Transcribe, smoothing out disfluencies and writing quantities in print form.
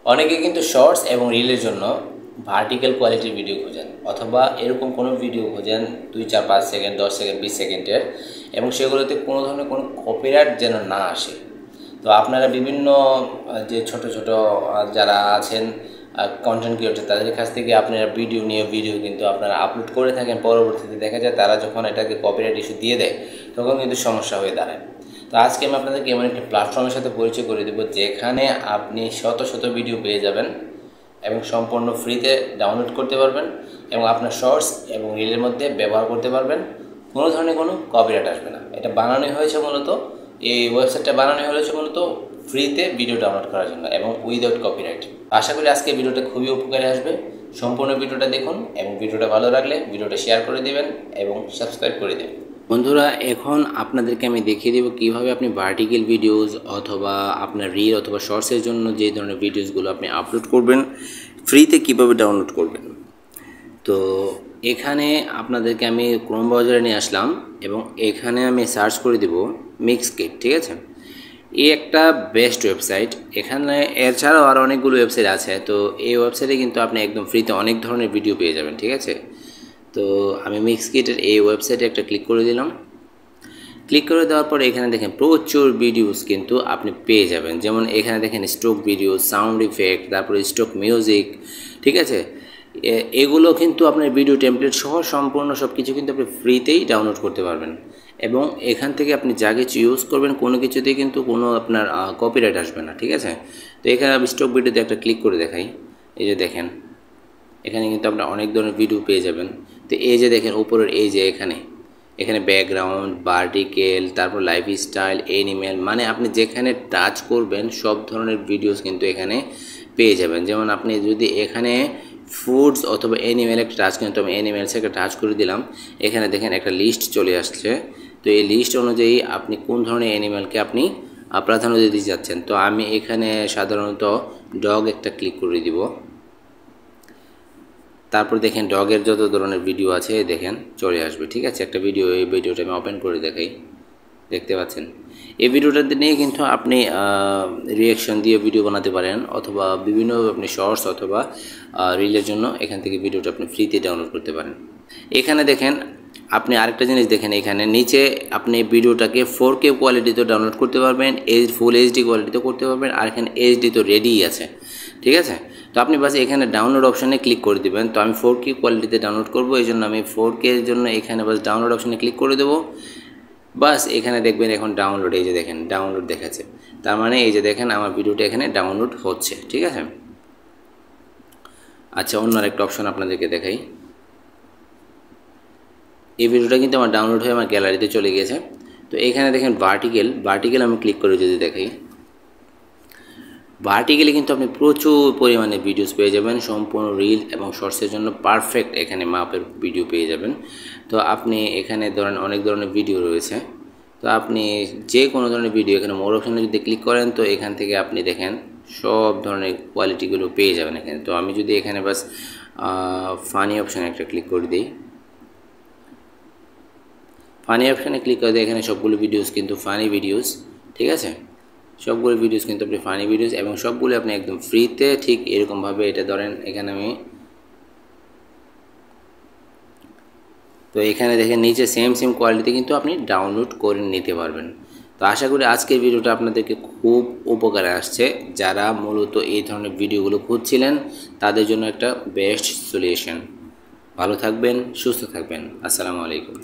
অনেকে কিন্তু শর্টস এবং রিলের জন্য ভার্টিক্যাল কোয়ালিটির ভিডিও খোঁজেন অথবা এরকম কোনো ভিডিও খোঁজেন 2 4 5 সেকেন্ড 10 সেকেন্ড 20 সেকেন্ডের এবং সেগুলোতে কোনো ধরনের কোনো কপিরাইট যেন না আসে। তো আপনারা বিভিন্ন যে ছোট ছোট যারা আছেন কন্টেন্ট ক্রিয়েটর তাদের কাছ থেকে আপনারা ভিডিও কিন্তু আপনারা আপলোড করে থাকেন, পরবর্তীতে দেখা যায় তারা যখন এটাকে কপিরাইট ইস্যু দিয়ে দেয় তখন কিন্তু সমস্যা হয়ে দাঁড়ায়। তো আজকে আমি আপনাদেরকে এমন একটি প্ল্যাটফর্মের সাথে পরিচয় করে দেবো যেখানে আপনি শত শত ভিডিও পেয়ে যাবেন এবং সম্পূর্ণ ফ্রিতে ডাউনলোড করতে পারবেন এবং আপনার শর্টস এবং রিলের মধ্যে ব্যবহার করতে পারবেন। কোনো ধরনের কোনো কপিরাইট আসবে না। এটা বানানোই হয়েছে মূলত, এই ওয়েবসাইটটা বানানো হয়েছে মূলত ফ্রিতে ভিডিও ডাউনলোড করার জন্য এবং উইদাউট কপিরাইট। আশা করি আজকে ভিডিওটা খুবই উপকারে আসবে। সম্পূর্ণ ভিডিওটা দেখুন এবং ভিডিওটা ভালো লাগলে ভিডিওটা শেয়ার করে দেবেন এবং সাবস্ক্রাইব করে দেবেন। বন্ধুরা, এখন আপনাদেরকে আমি দেখিয়ে দেবো কীভাবে আপনি ভার্টিক্যাল ভিডিওস অথবা আপনার রিল অথবা শর্টসের জন্য যে ধরনের ভিডিওসগুলো আপনি আপলোড করবেন ফ্রিতে কীভাবে ডাউনলোড করবেন। তো এখানে আপনাদেরকে আমি ক্রোম ব্রাউজারে নিয়ে আসলাম এবং এখানে আমি সার্চ করে দেব মিক্সকিট। ঠিক আছে, এই একটা বেস্ট ওয়েবসাইট। এখানে এছাড়াও আরও অনেকগুলো ওয়েবসাইট আছে। তো এই ওয়েবসাইটে কিন্তু আপনি একদম ফ্রিতে অনেক ধরনের ভিডিও পেয়ে যাবেন। ঠিক আছে, তো আমি মিক্সকিটের এই ওয়েবসাইটে একটা ক্লিক করে দিলাম। ক্লিক করে দেওয়ার পরে এখানে দেখেন প্রচুর ভিডিওস কিন্তু আপনি পেয়ে যাবেন। যেমন এখানে দেখেন স্টক ভিডিও, সাউন্ড ইফেক্ট, তারপরে স্টক মিউজিক। ঠিক আছে, এগুলো কিন্তু আপনার ভিডিও টেমপ্লেট সহ সম্পূর্ণ সব কিছু কিন্তু আপনি ফ্রিতেই ডাউনলোড করতে পারবেন এবং এখান থেকে আপনি যা কিছু ইউজ করবেন কোনো কিছুতেই কিন্তু কোনো আপনার কপিরাইট আসবে না। ঠিক আছে, তো এখানে আমি স্টক ভিডিওতে একটা ক্লিক করে দেখাই। এই যে দেখেন এখানে কিন্তু আপনার অনেক ধরনের ভিডিও পেয়ে যাবেন। তো এই যে দেখেন উপরের এই যে এখানে ব্যাকগ্রাউন্ড, ভার্টিক্যাল, তারপর লাইফস্টাইল, এনিমেল, মানে আপনি যেখানে টাচ করবেন সব ধরনের ভিডিওস কিন্তু এখানে পেয়ে যাবেন। যেমন আপনি যদি এখানে ফুডস অথবা এনিমেল একটা টাচ করেন, তো আমি এনিমেলসে একটা টাচ করে দিলাম। এখানে দেখেন একটা লিস্ট চলে আসছে। তো এই লিস্ট অনুযায়ী আপনি কোন ধরনের এনিমেলকে আপনি প্রাধান্য দিতে যাচ্ছেন। তো আমি এখানে সাধারণত ডগ একটা ক্লিক করে দিব। তারপর দেখেন ডগের যত ধরনের ভিডিও আছে দেখেন চলে আসবে। ঠিক আছে, একটা ভিডিও, এই ভিডিওটা আমি ওপেন করে দেখাই। দেখতে পাচ্ছেন এই ভিডিওটা নিয়ে কিন্তু আপনি রিয়াকশন দিয়ে ভিডিও বানাতে পারেন অথবা বিভিন্ন আপনি শর্টস অথবা রিলের জন্য এখান থেকে ভিডিওটা আপনি ফ্রিতে ডাউনলোড করতে পারেন। এখানে দেখেন আপনি আরেকটা জিনিস দেখেন, এখানে নিচে আপনি ভিডিওটাকে 4K কোয়ালিটিতে ডাউনলোড করতে পারবেন, ফুল HD কোয়ালিটিতে করতে পারবেন, আর এখানে HD তো রেডিই আছে। ঠিক আছে, তো আপনি বাস এখানে ডাউনলোড অপশানে ক্লিক করে দেবেন। তো আমি 4K কোয়ালিটিতে ডাউনলোড করব, এই জন্য আমি 4K এর জন্য এখানে বাস ডাউনলোড অপশানে ক্লিক করে দেবো। বাস এখানে দেখবেন এখন ডাউনলোড, এই যে দেখেন ডাউনলোড দেখাচ্ছে, তার মানে এই যে দেখেন আমার ভিডিওটা এখানে ডাউনলোড হচ্ছে। ঠিক আছে, আচ্ছা অন্য আরেকটা অপশন আপনাদেরকে দেখাই। এই ভিডিওটা কিন্তু আমার ডাউনলোড হয়ে আমার গ্যালারিতে চলে গেছে। তো এখানে দেখেন ভার্টিক্যাল আমি ক্লিক করে যদি দেখাই, ভার্টিক্যালি কিন্তু আপনি প্রচুর পরিমাণে ভিডিওস পেয়ে যাবেন। সম্পূর্ণ রিল এবং শর্টসের জন্য পারফেক্ট এখানে মাপের ভিডিও পেয়ে যাবেন। তো আপনি এখানে ধরেন অনেক ধরনের ভিডিও রয়েছে, তো আপনি যে কোনো ধরনের ভিডিও এখানে মোর অপশানে যদি ক্লিক করেন তো এখান থেকে আপনি দেখেন সব ধরনের কোয়ালিটিগুলো পেয়ে যাবেন এখানে। তো আমি যদি এখানে বাস ফানি অপশানে একটা ক্লিক করে দিই, ফানি অপশানে ক্লিক করে দিই, এখানে সবগুলো ভিডিওস কিন্তু ফানি ভিডিওস। ঠিক আছে, সবগুলো ভিডিওস কিন্তু আপনি ফানি ভিডিওস এবং সবগুলো আপনি একদম ফ্রিতে ঠিক এরকমভাবে এটা ধরেন এখানে আমি, তো এখানে দেখেন নিচে সেম কোয়ালিটিতে কিন্তু আপনি ডাউনলোড করে নিতে পারবেন। তো আশা করি আজকের ভিডিওটা আপনাদেরকে খুব উপকারে আসছে। যারা মূলত এই ধরনের ভিডিওগুলো খুঁজছিলেন তাদের জন্য একটা বেস্ট সলিউশন। ভালো থাকবেন, সুস্থ থাকবেন। আসসালামু আলাইকুম।